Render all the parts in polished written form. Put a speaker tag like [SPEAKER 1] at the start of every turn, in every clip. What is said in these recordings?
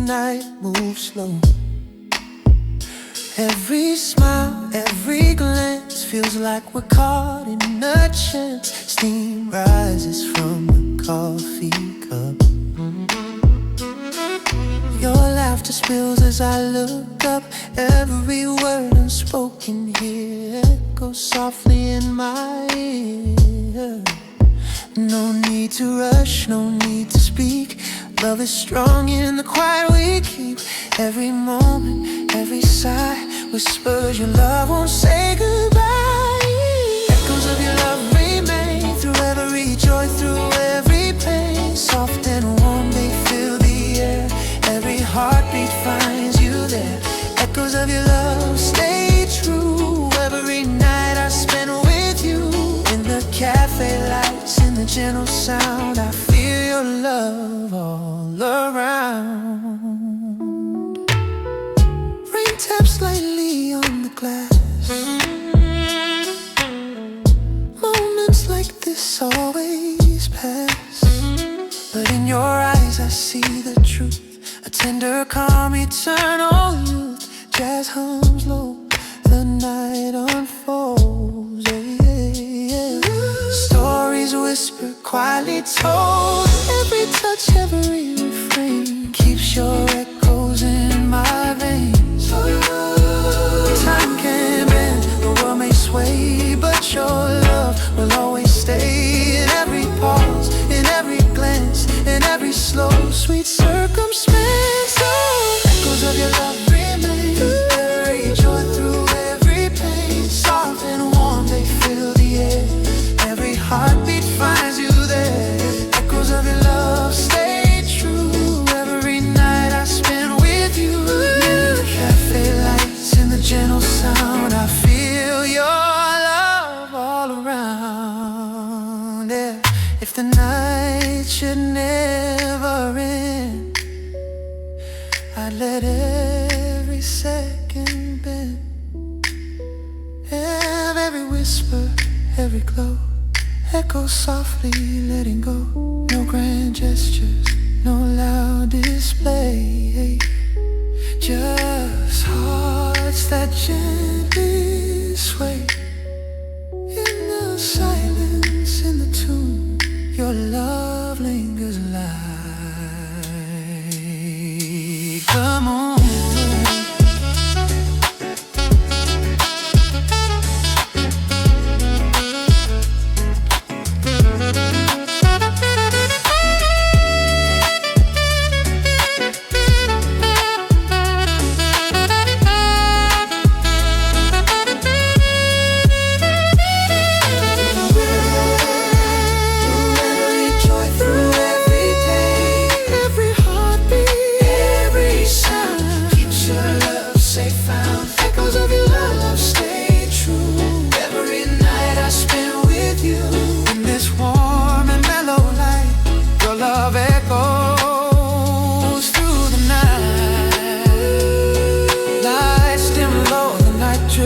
[SPEAKER 1] night moves slow. Every smile, every glance feels like we're caught in a chance. Steam rises from a coffee cup. Your laughter spills as I look up. Every word unspoken here echoes softly in my ear. No need to rush, no need to speak. Love is strong in the quiet we keep. Every moment, every sigh whispers your love won't say goodbye. Echoes of your love remain through every joy, through every pain. Soft and warm they fill the air. Every heartbeat finds you there. Echoes of your love stay true. Every night I spend with you. In the cafe lights, in the gentle sound, I feel your love all around. Rain taps lightly on the glass. Moments like this always pass, but in your eyes I see the truth. A tender, calm, eternal youth. Jazz hums low, the night unfolds. Stories whispered, quietly told. Every touch, every refrain keeps your echoes in my veins. Time can bend, the world may sway, but your love will always stay. In every pause, in every glance, in every slow, sweet circumstance. Echoes of your love remain. Every joy through every pain. Soft and warm, they fill the air. Every heartbeat finds you there. Echoes of your love stay true. Every night I spend with you. In the cafe lights, in the gentle sound, I feel your love all around. Yeah. If the night should never end, I'd let every second bend. Every whisper, every glow echoes softly, letting go. No grand gestures, no loud display. Just hearts that gently sway. In the silence, in the tune, your love lingers like the moon.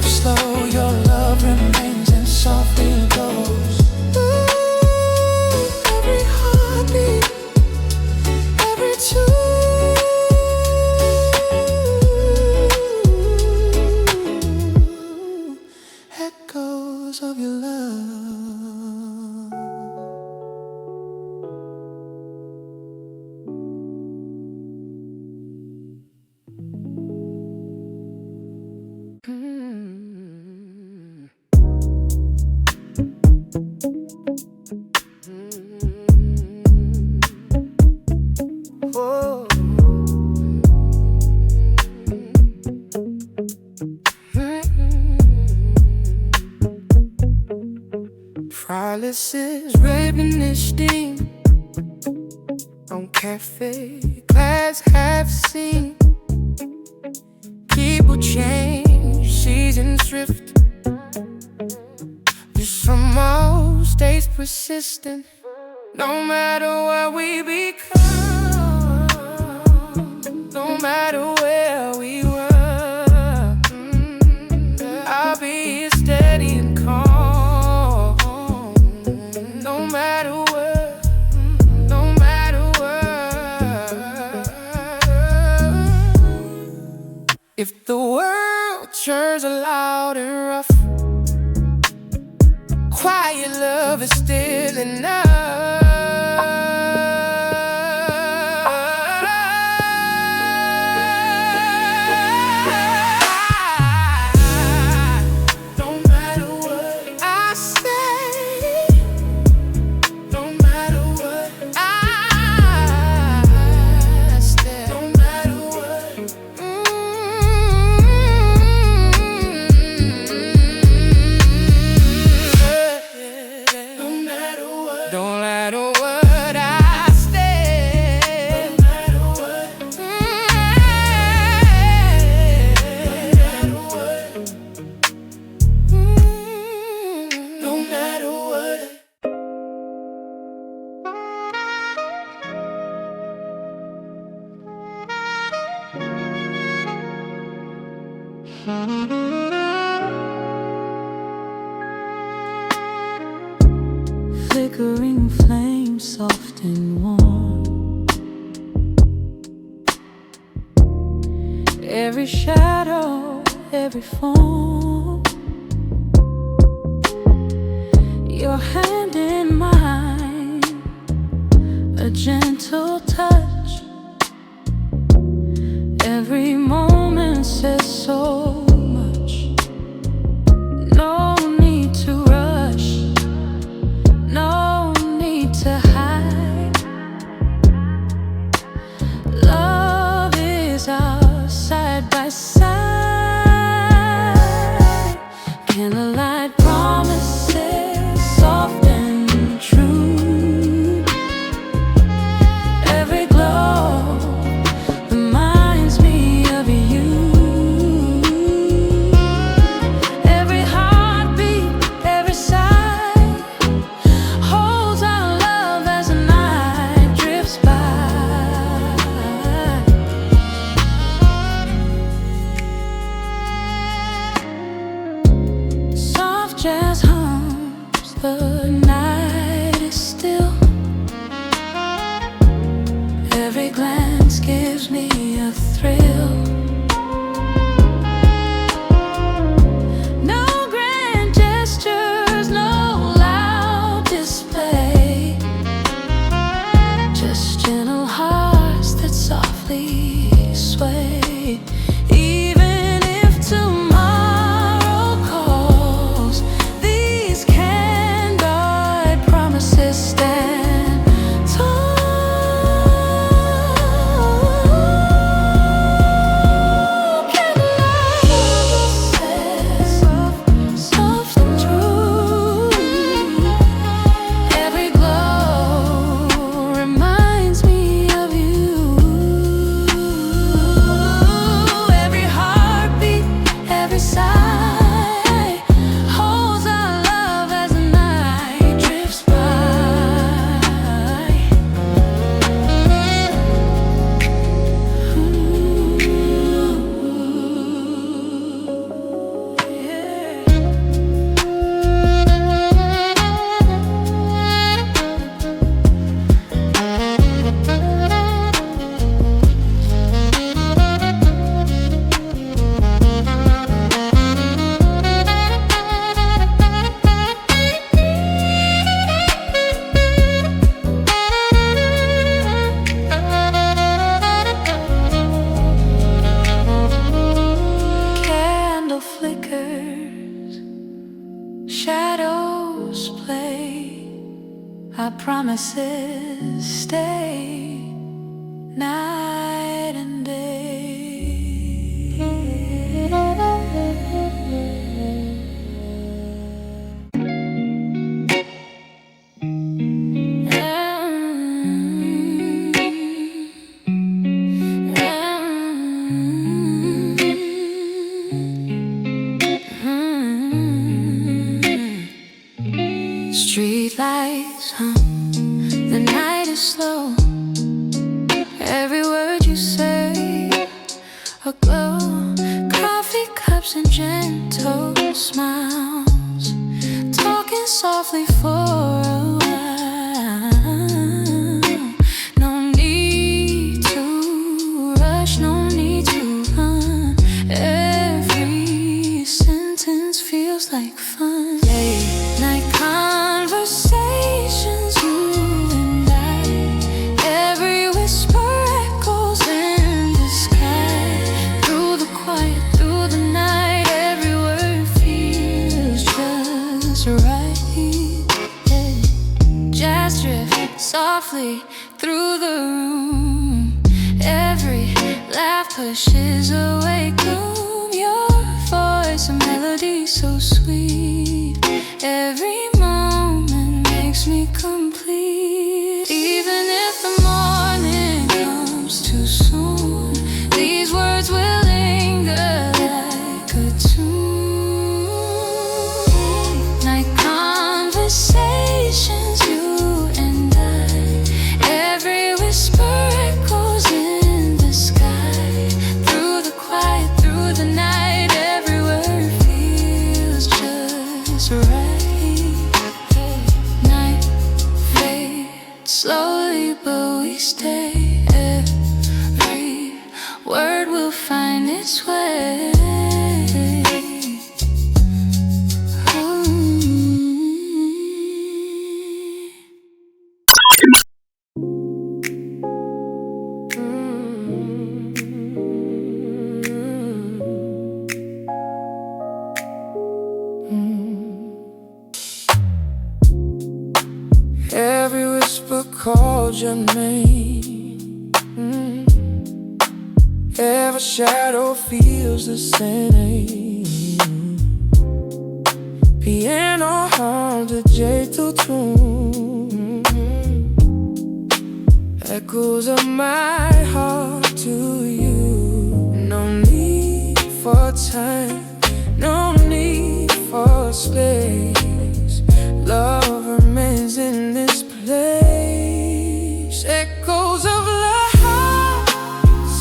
[SPEAKER 1] Slow, your love remains and softly goes. Every heartbeat, every tune, echoes of your love. Is reminiscing on cafe glass half seen. People change, seasons drift. This summer stays persistent. No matter where we become, no matter where we were, I'll be steady and calm. No matter where, no matter where. If the world turns loud and rough, quiet love is still enough.
[SPEAKER 2] Flickering flame, soft and warm. Every shadow, every form. Your hand in mine, a gentle touch. Every moment says so much. No need to rush, no need to hide. Love is ours side by side. Candlelight promises, soft and true. Every glow reminds me of you. Every heartbeat, every sigh holds our love as the night drifts by. Soft jazz hums, the night is still. Every glance gives me a thrill. No grand gestures, no loud display. Just gentle hearts that softly sway. Even if tomorrow calls, these candid promises stand tall. Candlelight promises, soft and true. Every glow reminds me of you. Every heartbeat, every sigh holds our love as the night drifts by. Candle flickers, shadows play. Our promises stay night and Street lights hum, the night is slow. Every word you say aglow. Coffee cups and gentle smiles, talking softly for a while. No need to rush, no need to run. slowly through the room. Every laugh pushes away gloom. Your voice, a melody so sweet. Every moment makes me complete. Even if the morning comes too soon, these words will linger like a tune. Night conversations, you and I. Every whisper echoes in the sky. Through the quiet, through the night, every word feels just right. Night fades slowly, but we stay. Every word will find its way.
[SPEAKER 1] Every whisper calls your name. Every shadow feels the same. Piano hums a gentle tune. Echoes of my heart to you. No need for time, no need for space. Love remains in this place. Echoes of love,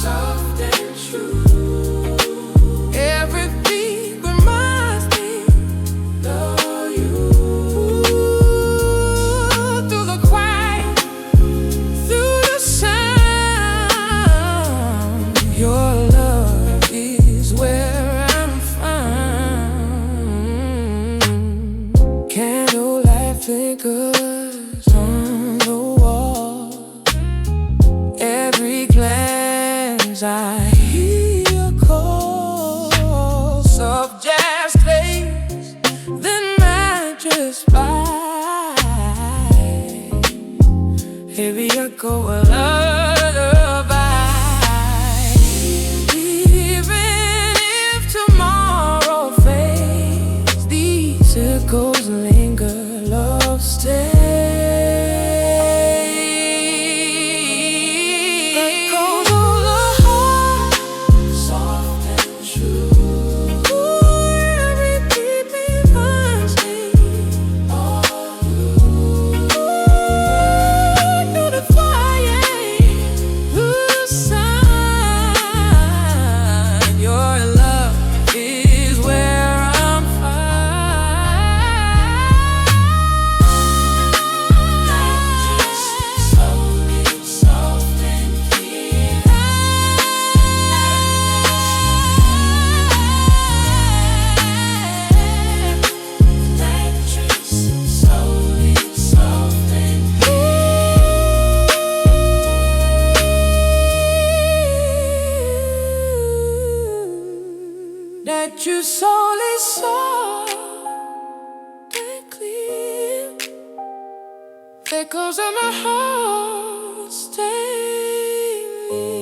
[SPEAKER 1] soft and true. Every beat reminds me of you. Through the quiet, through the sound, your love is where I'm found. Candlelight flickers on the wall. Every glance I hear your call. Soft jazz plays, then mattress by. Heavy echo a lullaby. Even if tomorrow fades, these echoes linger, love stays. Echoes of the heart, soft and true. Every beat reminds me of you. Through the quiet, through the sun, your love is where I'm found. Soft and clear. Mattress slowly, soft and clear. That you slowly, soft and clear. Echoes of my heart stay near.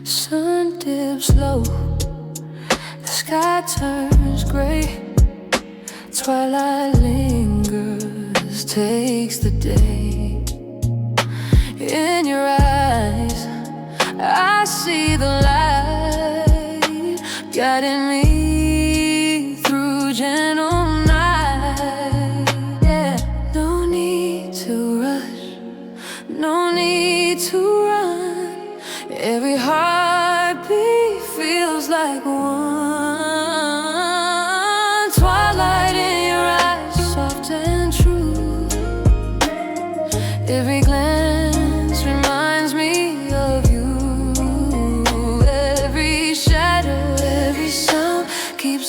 [SPEAKER 2] Sun dips low, the sky turns gray. Twilight lingers, takes the day. In your eyes, I see the light guiding me through gentle night. Yeah, no need to rush, no need to run. Every heartbeat feels like one. Twilight in your eyes, soft and true. Every glance reminds me of you. Every shadow,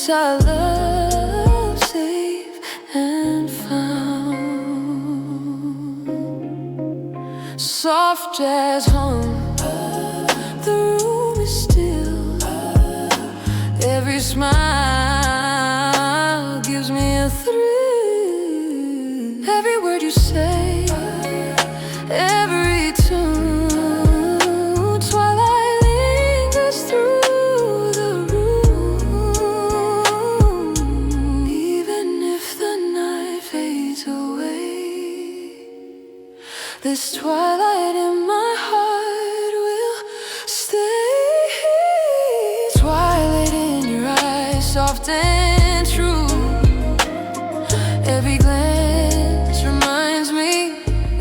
[SPEAKER 2] keeps our love safe and found. Soft jazz hum, the room is still. Every smile gives me a thrill. Every word you say, every tune, twilight lingers through the room. Even if the night fades away, this twilight in my heart will stay. Twilight in your eyes, soft and true. Every glance reminds me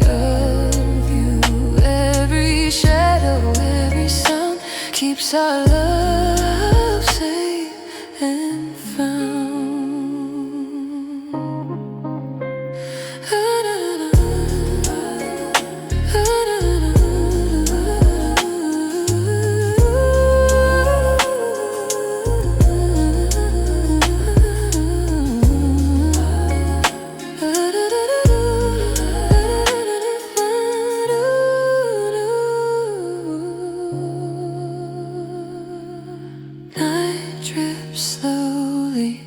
[SPEAKER 2] of you. Every shadow, every sound keeps our love safe and found. Night drips slowly,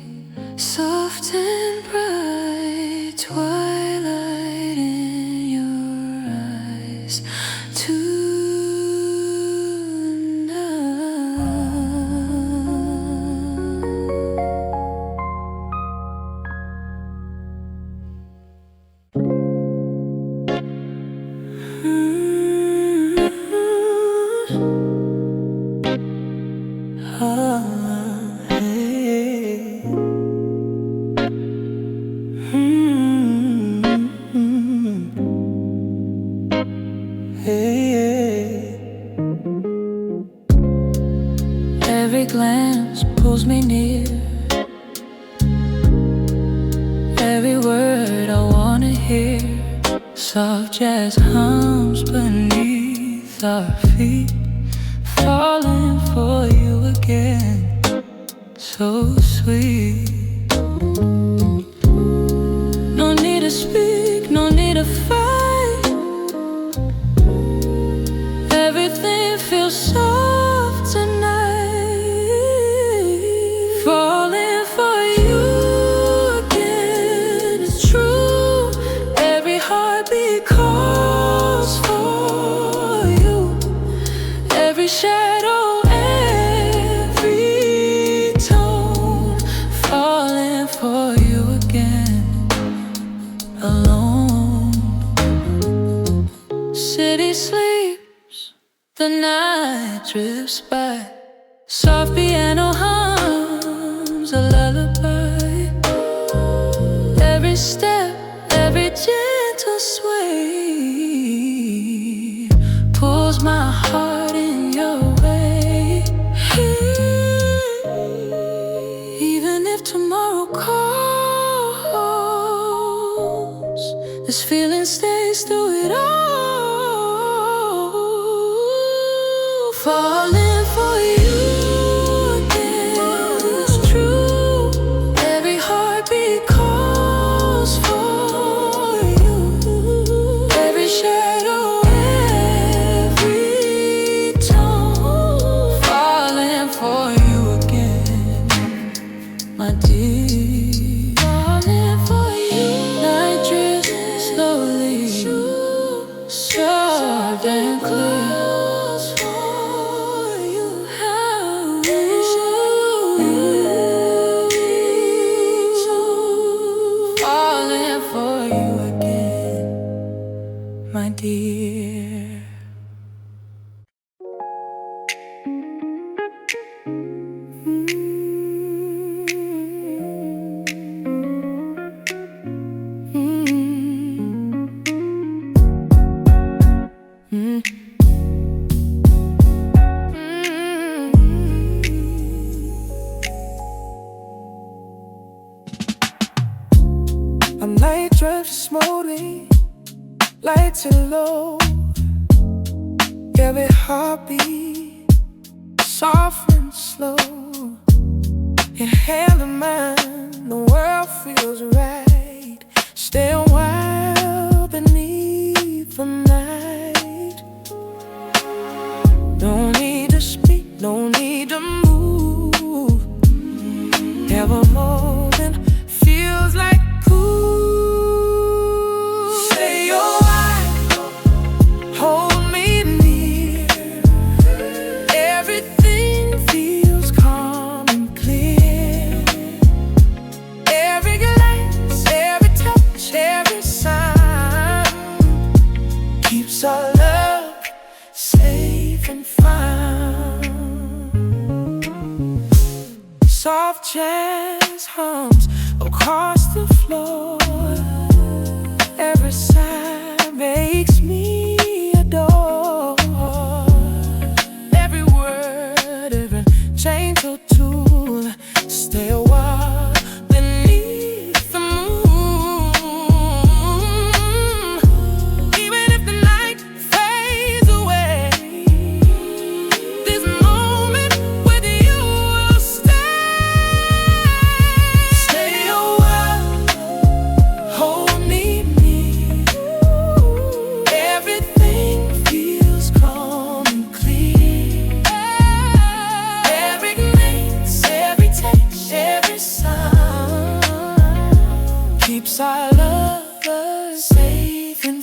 [SPEAKER 2] soft and bright. Twilight in your eyes Every glance pulls me near. Every word I wanna hear. Soft jazz hums beneath our feet, falling for you again. So sweet. No need to speak, no need to fight. Everything feels soft tonight. Falling for you again, it's true. Every heartbeat calls for you. Every shadow, every tone, falling for you again. Alone, city sleeps, the night drifts by. Soft piano hums a lullaby. Every step, every gentle sway pulls my heart in your way. Even if tomorrow calls, this feeling stays through it all. Falling for you again, it's true. Every heartbeat calls for you. Every shadow, every tone, falling for you again, my dear. Falling for you. Night drifts slowly, soft and clear. Falling for you again, my dear.
[SPEAKER 1] A night drifts smoothly, lights are low. Every heartbeat soft and slow. your hand in mine, the world feels right. Stay a while beneath the night. No need to speak, no need to move. Every moment feels like cool. Say you're right, hold me near. Everything feels calm and clear. Every glance, every touch, every sound keeps our love safe and found. Soft jazz hums across the floor. Every sigh makes me adore. Every word, every gentle tune. Stay a while beneath the moon. Even if the night fades away, this moment with you will stay. Stay a while, hold me near. Everything feels calm and clear. Every glance, every touch, every sound keeps our lovers safe and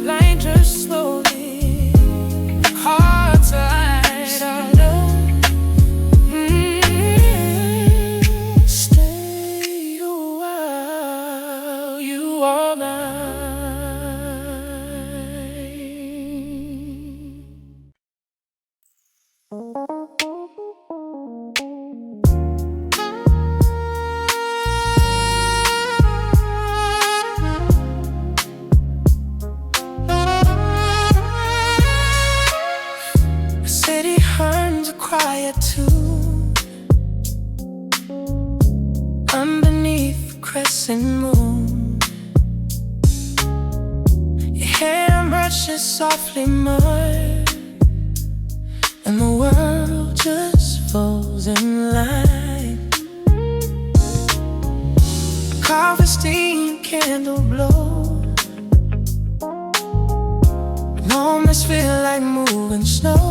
[SPEAKER 1] Lying just slowly, hearts light alone. Stay a while, you are mine. The city hums a quiet tune underneath the crescent moon. Your hair brushes softly mud, and the world just falls in line. Coffee steam, candle glow. Moments feel like moving snow.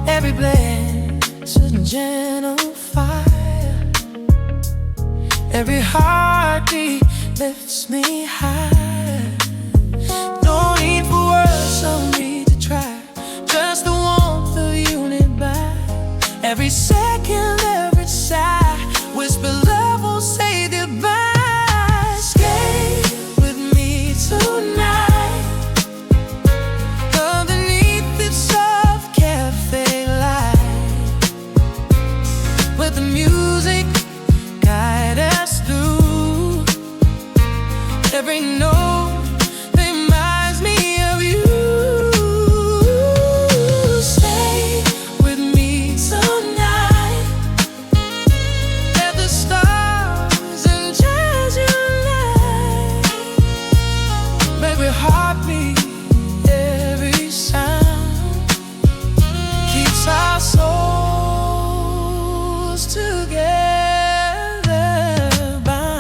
[SPEAKER 1] Every blade's a gentle fire. Every heartbeat lifts me high. No need for words, no need to try. Just the warmth of you nearby. Every second, every sigh, whisper love will say goodbye. Stay with me tonight, underneath this soft cafe light. Let the music guide us through. Every note reminds me of you. Stay with me tonight. Let the stars and jazz unite. Every heartbeat, every sound keeps our souls together bound.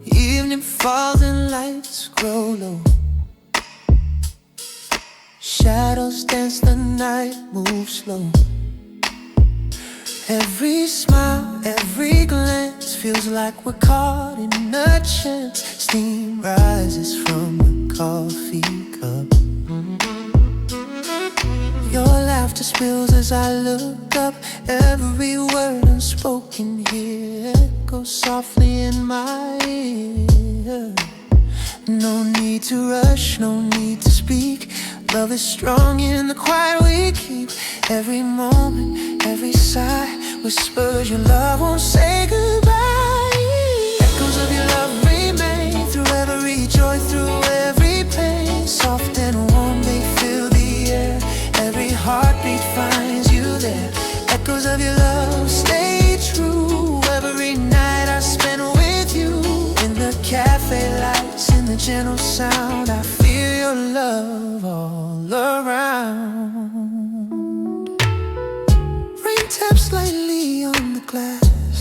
[SPEAKER 1] Evening falls and lights grow low. Shadows dance, the night moves slow. Every smile, every glance feels like we're caught in a chance. Steam rises from the coffee cup. Your laughter spills as I look up. Every word unspoken here echoes softly in my ear. No need to rush, no need to speak. Love is strong in the quiet we keep. Every moment, every sigh whispers your love won't say goodbye. Echoes of your love remain through every joy, through every pain. Soft and warm they fill the air. Every heartbeat finds you there. Echoes of your love stay true. Every night I spend with you. In the cafe lights, in the gentle sound, I feel your love all around. Rain taps lightly on the glass.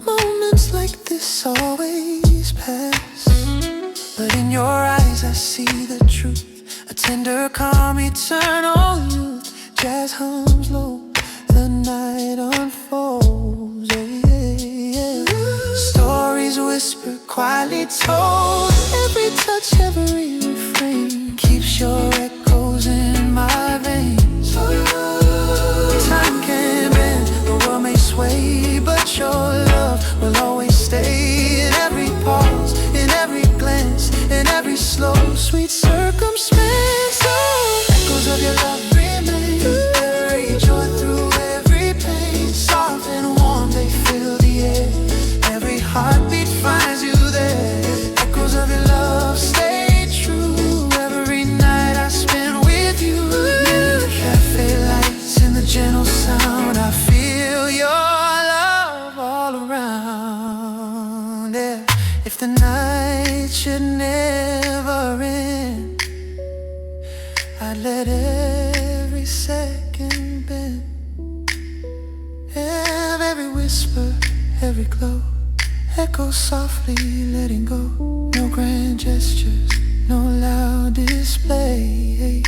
[SPEAKER 1] Moments like this always pass, but in your eyes I see the truth. A tender, calm, eternal youth. Jazz hums low, the night unfolds, Stories whispered, quietly told. Every touch, every refrain keeps your echoes in my veins. Time can bend, the world may sway, but your love will always stay. In every pause, in every glance, in every slow, sweet circumstance. Echoes of your love remain. Every joy through every pain. Soft and warm, they fill the air. Every heartbeat finds you there. Echoes of your love stay true. Every night I spend with you. In the cafe lights, in the gentle sound, I feel your love all around. Yeah. If the night should never end, I'd let every second bend. Every whisper, every glow, echo softly letting go. No grand gestures, no loud display.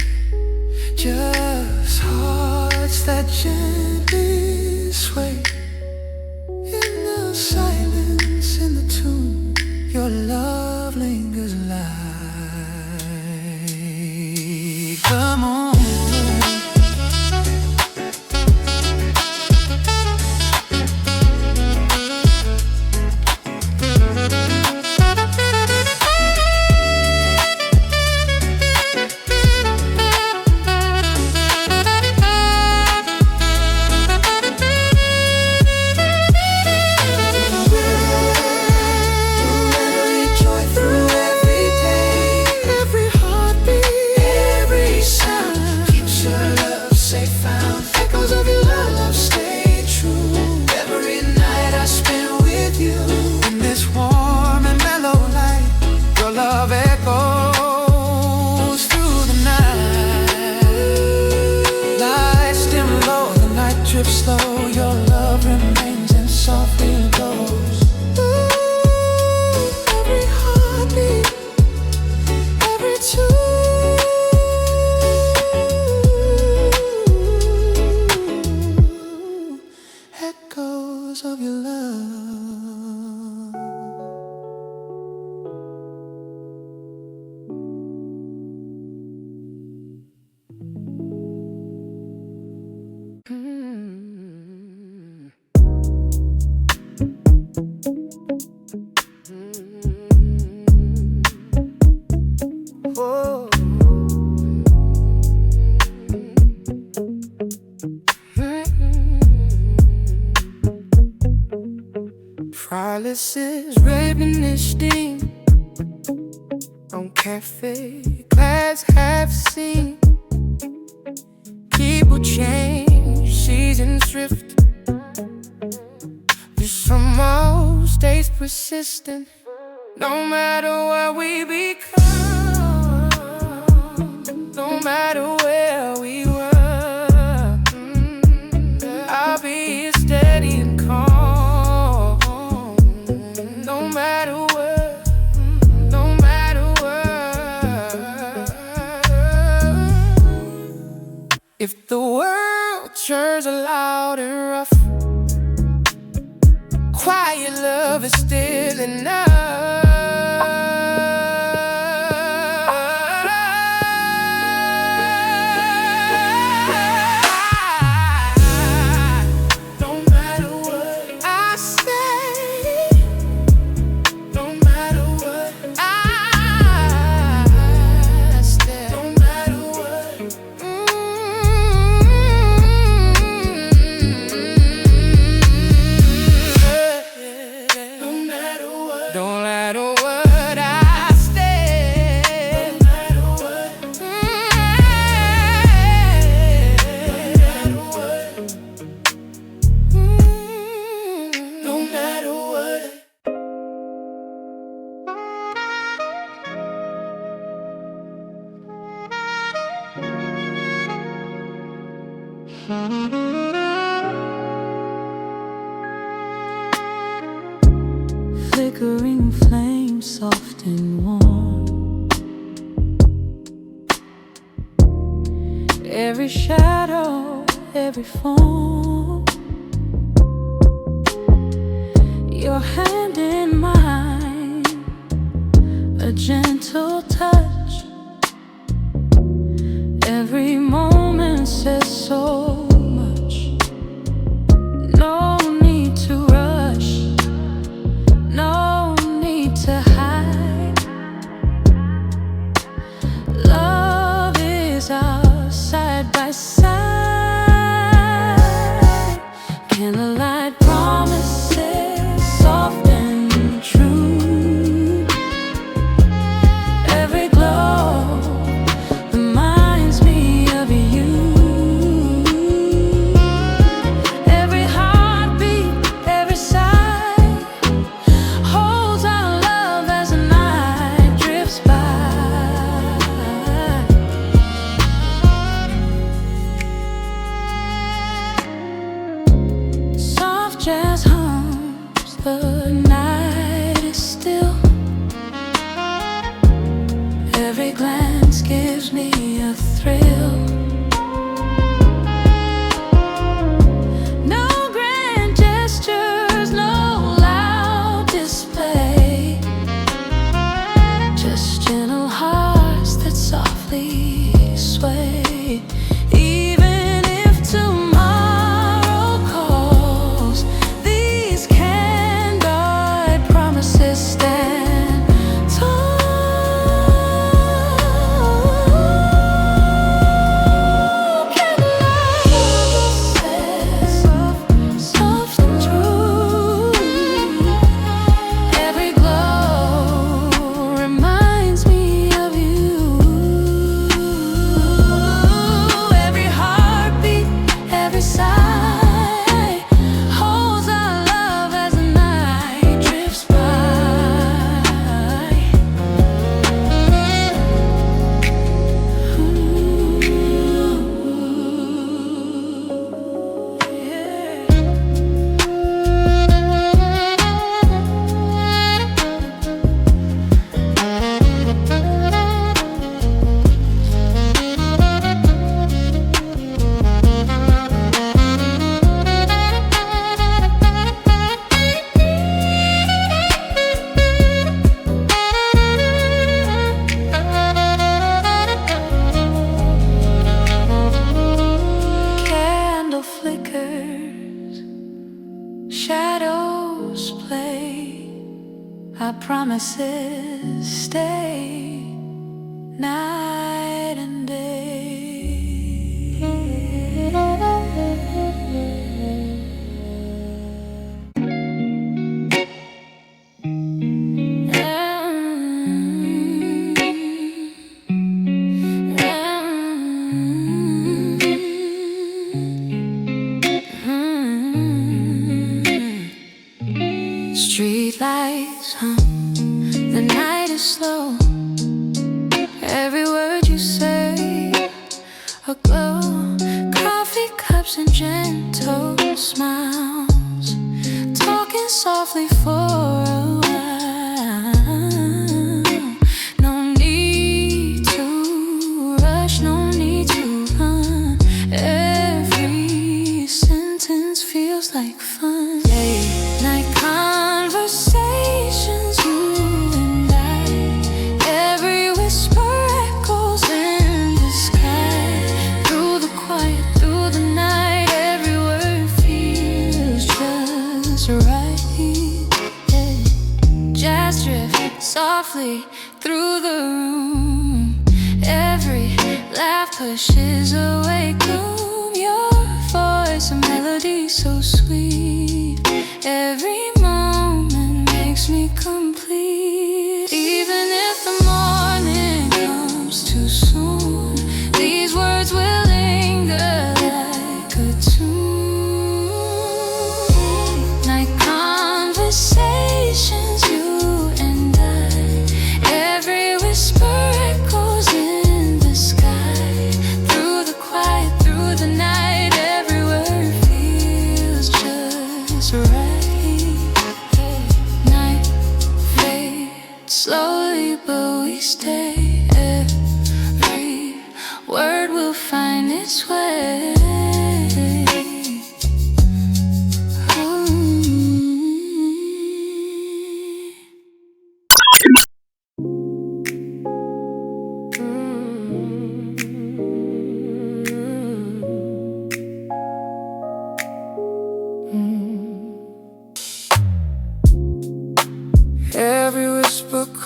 [SPEAKER 1] Just hearts that gently sway. In the silence, in the tune, your love lingers like the moon. Slow, your love remains and softly goes. Every heartbeat, every tune, echoes of your love. Paralysis, reminiscing on cafe glass half seen. People change, seasons drift. This somehow stays persistent. No matter what we become, no matter where we run, I'll be steady and calm. No matter what, no matter what. If the world turns loud and rough, quiet love is still enough. Flickering flame, soft and warm. Every shadow, every form. Your hand in mine, a gentle touch. Every moment says so much. No need to rush, no need to hide. Love is our side by side. Candlelight promises, soft and true. Every glow reminds me of you. Every heartbeat, every sigh holds our love as the night drifts by. Soft jazz hums, the night is still. Every glance gives me a thrill. No grand gestures, no loud display. Just gentle hearts that softly sway. Even if tomorrow calls, these candlelight promises stand tall. Candlelight promises, soft and true. Every glow reminds me of you. Every heartbeat, every sigh holds our love as the night drifts by. Candle flickers, shadows play. Our promises stay night and Street lights hum, the night is slow. Every word you say, a glow. Coffee cups and gentle smiles, talking softly for a while. No need to rush, no need to run. Every sentence feels like fun. Late night conversations, you and I. Every whisper echoes in the sky. Through the quiet, through the night, every word feels just right. Yeah. Jazz drift softly through the room. Every laugh pushes away gloom. Your voice, a melody so sweet. Every moment makes me complete. Even if the morning comes too soon, these words will linger like a tune. Night conversations, you and I. Every whisper echoes in the sky. Through the quiet, through the night, every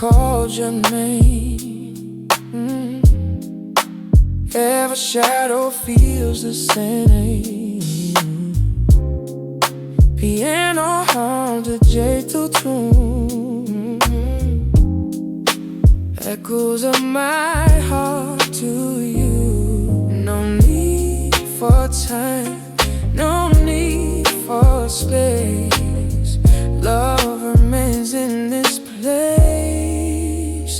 [SPEAKER 1] called your name. Every shadow feels the same. Piano hum the gentle tune, echoes of my heart to you. No need for time, no need for space. Love remains in this place.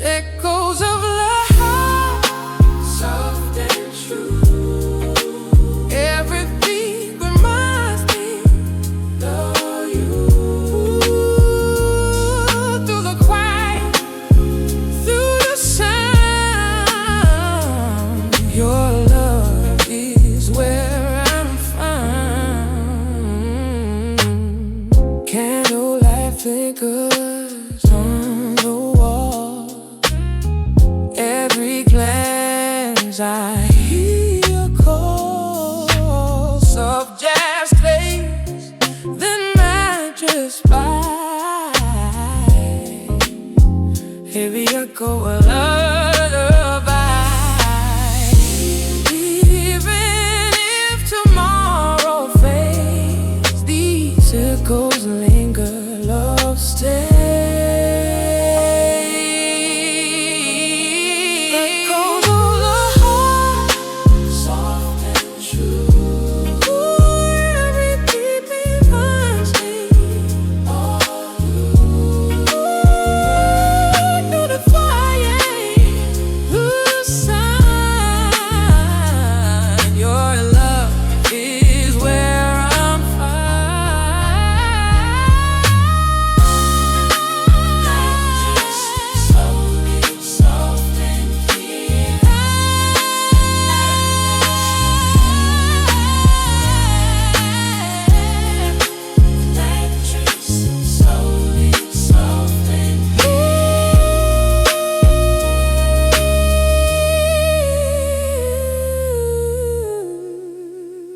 [SPEAKER 1] Echoes of love, soft and true. Every beat reminds me of you. Through the quiet, through the sound, your love is where I'm found. Candlelight flickers on the wall. Every glance I hear your call. Soft jazz plays, then I just by. Heavy echo a lullaby. Even if tomorrow fades, these echoes linger, love stays. Echoes of the heart, soft and true. Every beat reminds me of you. Through the quiet, through the sun, your love is where I'm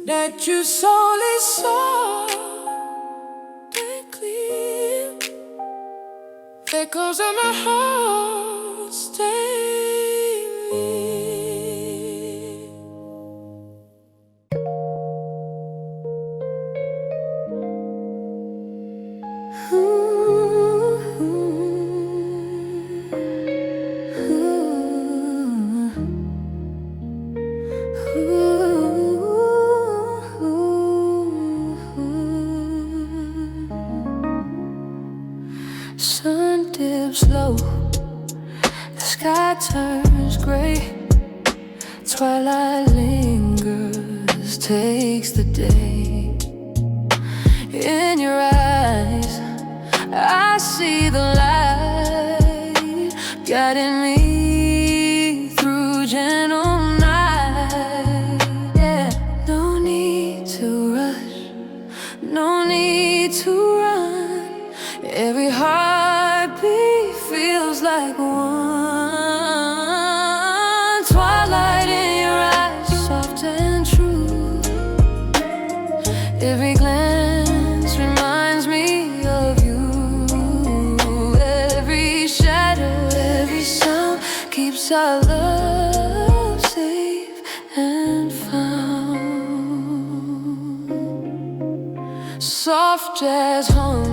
[SPEAKER 1] that you slowly soft and clear. Echoes of my heart stay near. Sun dips low, the sky turns gray. Twilight lingers, takes the day. In your eyes, I see the light guiding me through gentle night. Yeah, no need to rush, no need to run. Every heartbeat feels like one. Twilight in your eyes, soft and true. Every glance reminds me of you. Every shadow, every sound keeps our love safe and found. Soft jazz hum,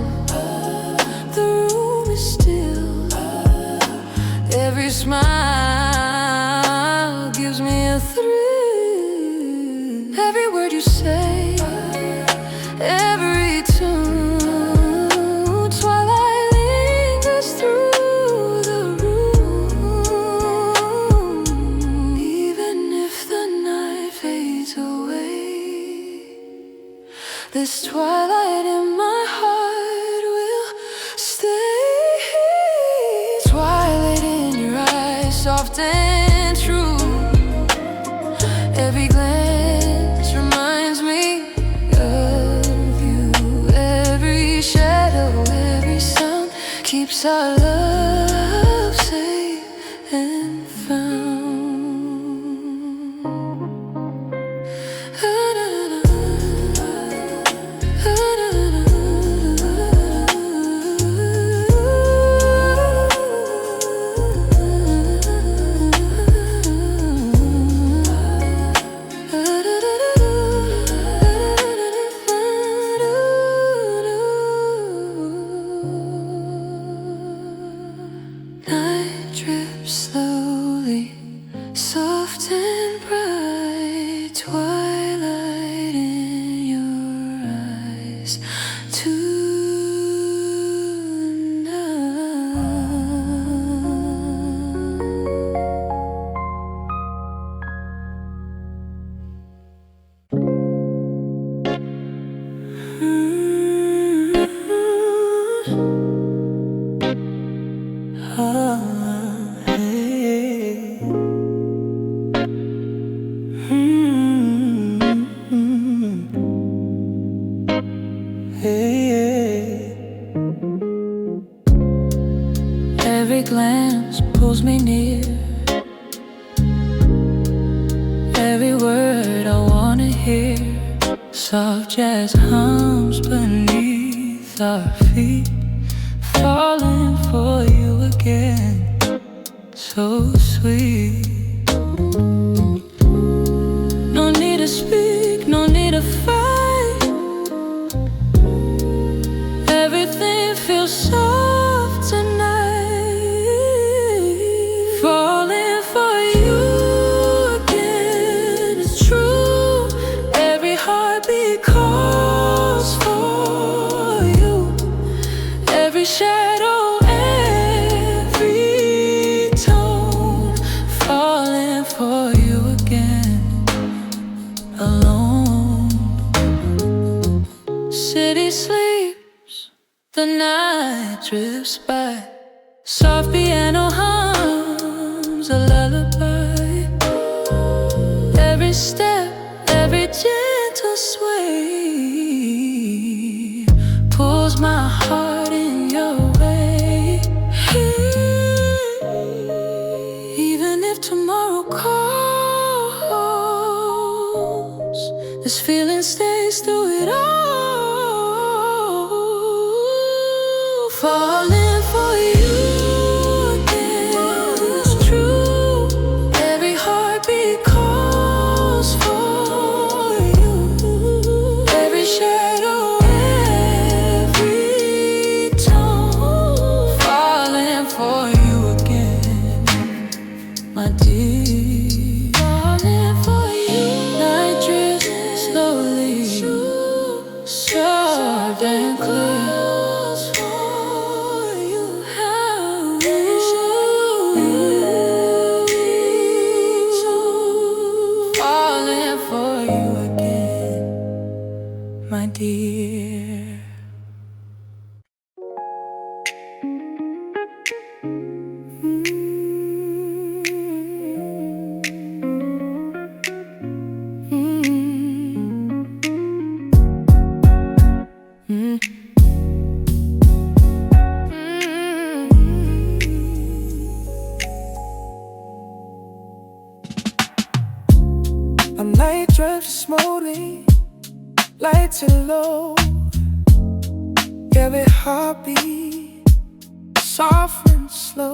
[SPEAKER 1] the room is still. Every smile gives me a thrill. Every word you say, every tune. Twilight lingers through the room. Even if the night fades away, this twilight in my heart will stay. Twilight in your eyes, soft and true. Every glance reminds me of you. Every shadow, every sound keeps our love safe and found.
[SPEAKER 2] is Every glance pulls me near. Every word I wanna hear. Soft jazz hums beneath our feet. Falling for you again. So sweet. No need to speak, no need to fight. Everything feels soft tonight. Falling for you again, it's true. Every heartbeat calls for you. Every shadow, every tone. Falling for you again, alone. City sleeps, the night drifts by. Soft piano hums a lullaby. Every step, every gentle sway pulls my heart in your way. Even if tomorrow calls, this feeling stays through it all. Falling for you again, it's true. Every heartbeat calls for you. Every shadow, every tone. Falling for you again, my dear. Falling for you. Night drifts slowly, soft and clear. Falling for you again, my dear.
[SPEAKER 1] A night drifts smoothly, lights are low. Every heartbeat soft and slow.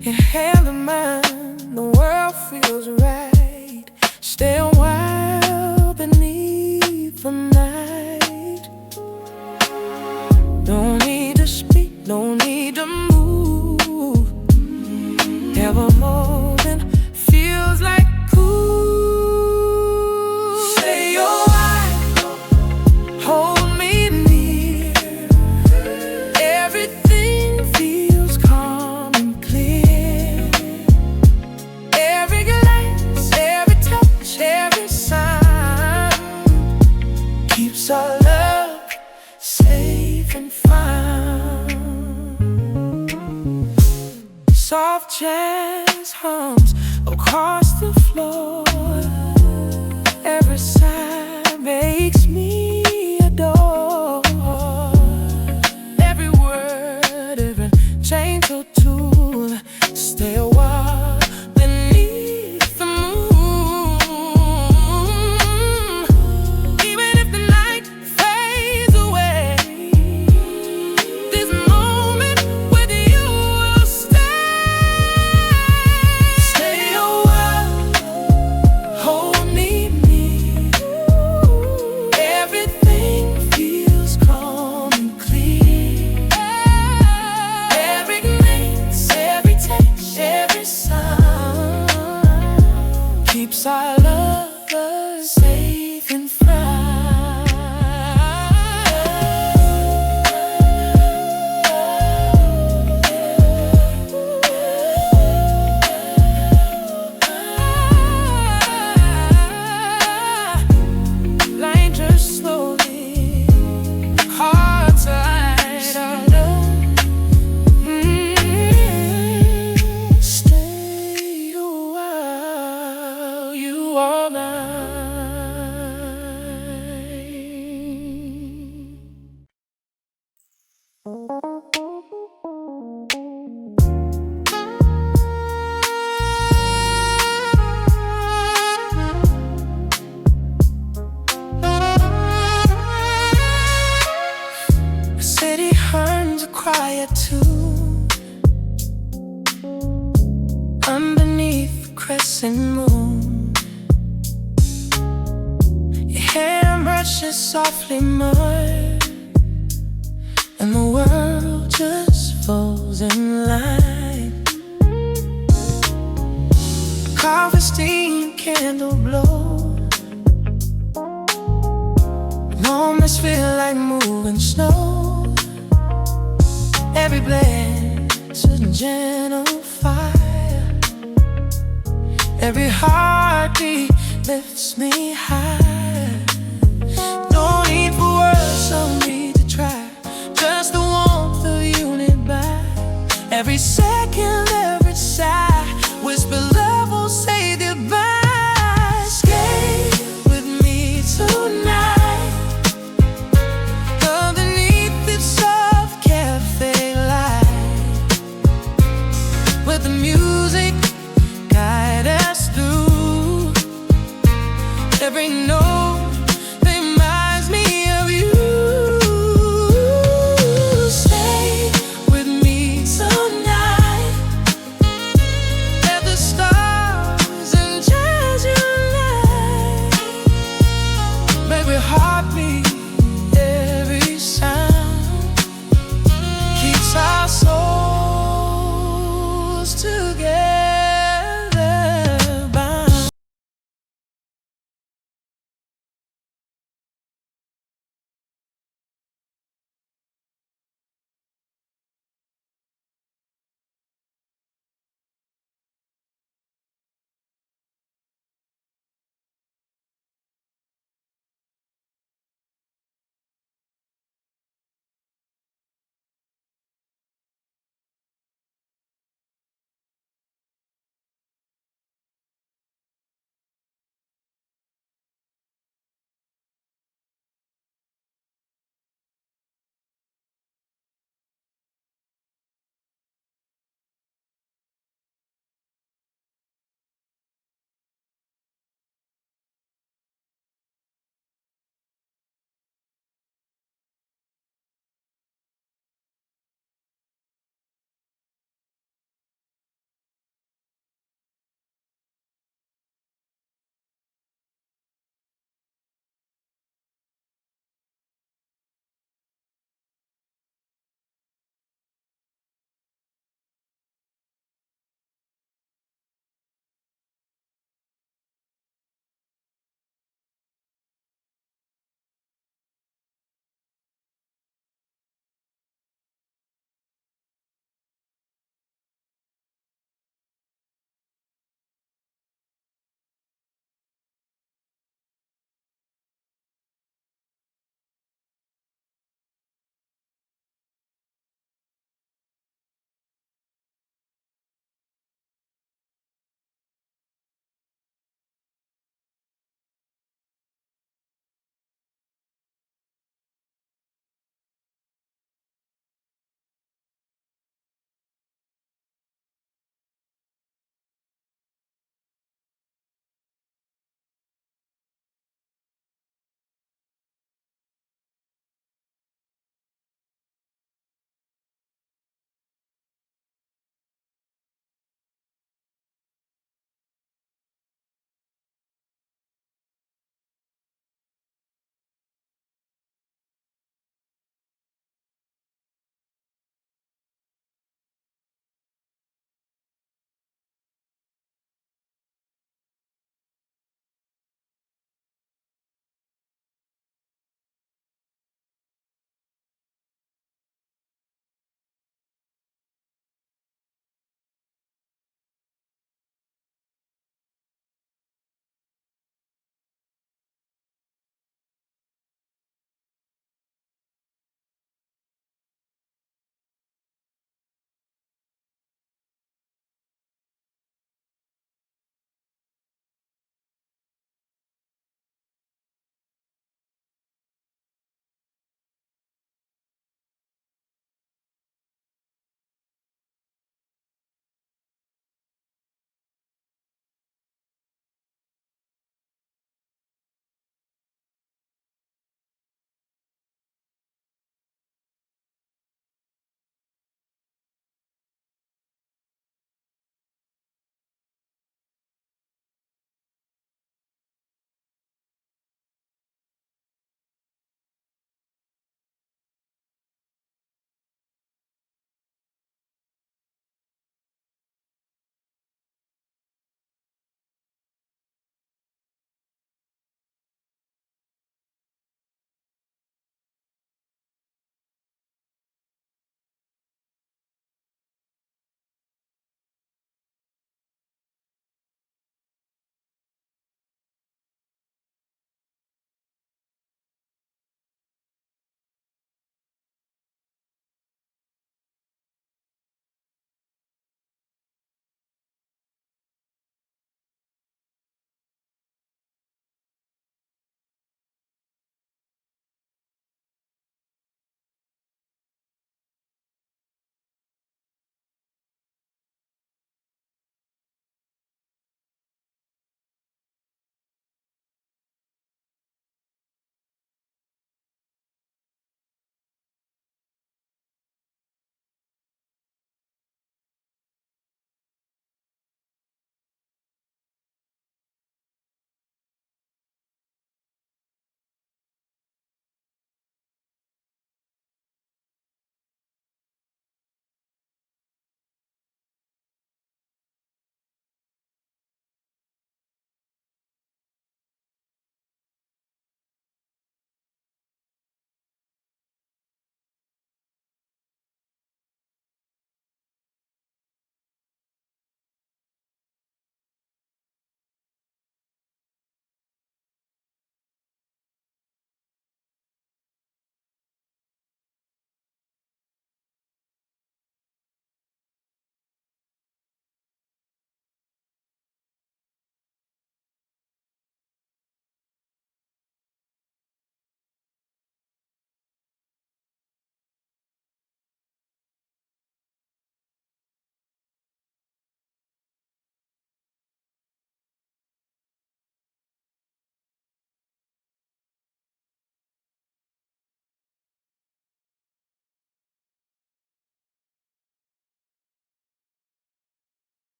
[SPEAKER 1] Your hand in mine, the world feels right. Stay a while beneath the night. No need to speak, no need to move. Every moment feels like our love safe and found. Soft jazz hums across the floor. Every sigh makes me adore. Every word, every gentle tune. Stay a while beneath the moon. Even if the night fades away, this moment with you will stay. Stay a while, hold me near. The city hums a quiet tune underneath the crescent moon. Your hair brushes softly mud, and the world just falls in line. Coffee steam, candle glow, moments feel like moving snow. Every blade's a gentle fire, every heartbeat lifts me high.